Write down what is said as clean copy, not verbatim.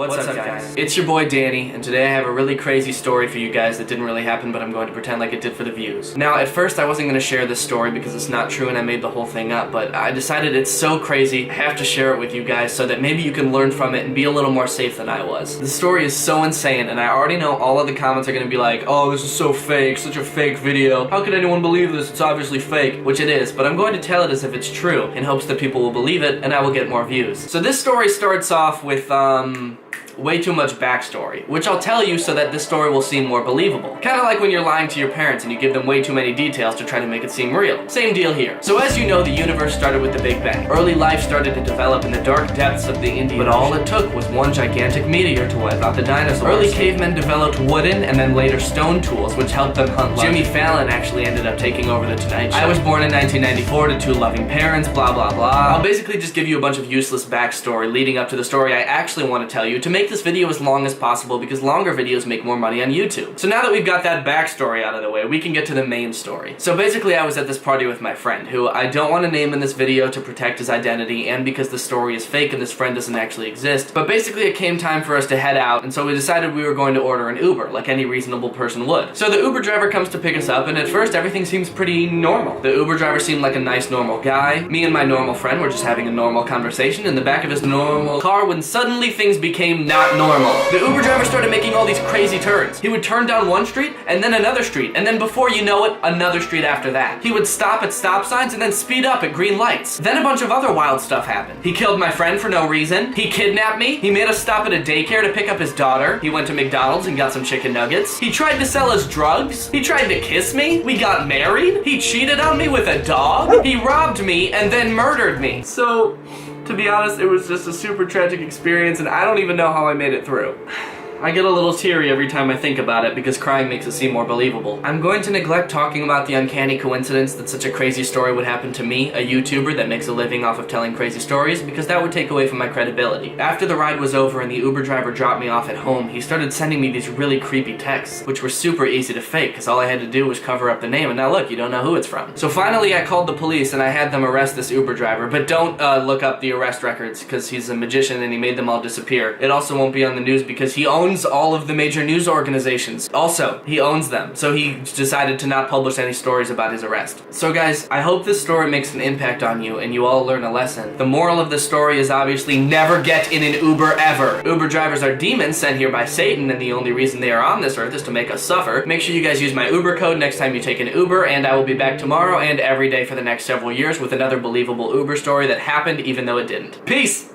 What's up, guys? It's your boy Danny, and today I have a really crazy story for you guys that didn't really happen, but I'm going to pretend like it did for the views. Now, at first I wasn't going to share this story because it's not true and I made the whole thing up, but I decided it's so crazy, I have to share it with you guys so that maybe you can learn from it and be a little more safe than I was. The story is so insane, and I already know all of the comments are going to be like, oh, this is so fake, such a fake video. How could anyone believe this? It's obviously fake, which it is, but I'm going to tell it as if it's true in hopes that people will believe it and I will get more views. So this story starts off with, way too much backstory, which I'll tell you so that this story will seem more believable. Kinda like when you're lying to your parents and you give them way too many details to try to make it seem real. Same deal here. So as you know, the universe started with the Big Bang. Early life started to develop in the dark depths of the Indian Ocean. But all it took was one gigantic meteor to wipe out the dinosaurs. Early cavemen developed wooden and then later stone tools, which helped them hunt large. Jimmy Fallon actually ended up taking over the Tonight Show. I was born in 1994 to two loving parents, blah blah blah. I'll basically just give you a bunch of useless backstory leading up to the story I actually want to tell you to make this video as long as possible because longer videos make more money on YouTube. So now that we've got that backstory out of the way, we can get to the main story. So basically I was at this party with my friend, who I don't want to name in this video to protect his identity and because the story is fake and this friend doesn't actually exist. But basically it came time for us to head out, and so we decided we were going to order an Uber, like any reasonable person would. So the Uber driver comes to pick us up, and at first everything seems pretty normal. The Uber driver seemed like a nice normal guy. Me and my normal friend were just having a normal conversation in the back of his normal car when suddenly things became not normal. The Uber driver started making all these crazy turns. He would turn down one street, and then another street, and then before you know it, another street after that. He would stop at stop signs and then speed up at green lights. Then a bunch of other wild stuff happened. He killed my friend for no reason. He kidnapped me. He made us stop at a daycare to pick up his daughter. He went to McDonald's and got some chicken nuggets. He tried to sell us drugs. He tried to kiss me. We got married. He cheated on me with a dog. He robbed me and then murdered me. So, to be honest, it was just a super tragic experience, and I don't even know how I made it through. I get a little teary every time I think about it because crying makes it seem more believable. I'm going to neglect talking about the uncanny coincidence that such a crazy story would happen to me, a YouTuber that makes a living off of telling crazy stories, because that would take away from my credibility. After the ride was over and the Uber driver dropped me off at home, he started sending me these really creepy texts, which were super easy to fake because all I had to do was cover up the name, and now look, you don't know who it's from. So finally I called the police and I had them arrest this Uber driver, but don't look up the arrest records because he's a magician and he made them all disappear. It also won't be on the news because he owns all of the major news organizations. Also, he owns them, so he decided to not publish any stories about his arrest. So guys, I hope this story makes an impact on you and you all learn a lesson. The moral of the story is obviously never get in an Uber ever. Uber drivers are demons sent here by Satan, and the only reason they are on this earth is to make us suffer. Make sure you guys use my Uber code next time you take an Uber, and I will be back tomorrow and every day for the next several years with another believable Uber story that happened even though it didn't. Peace!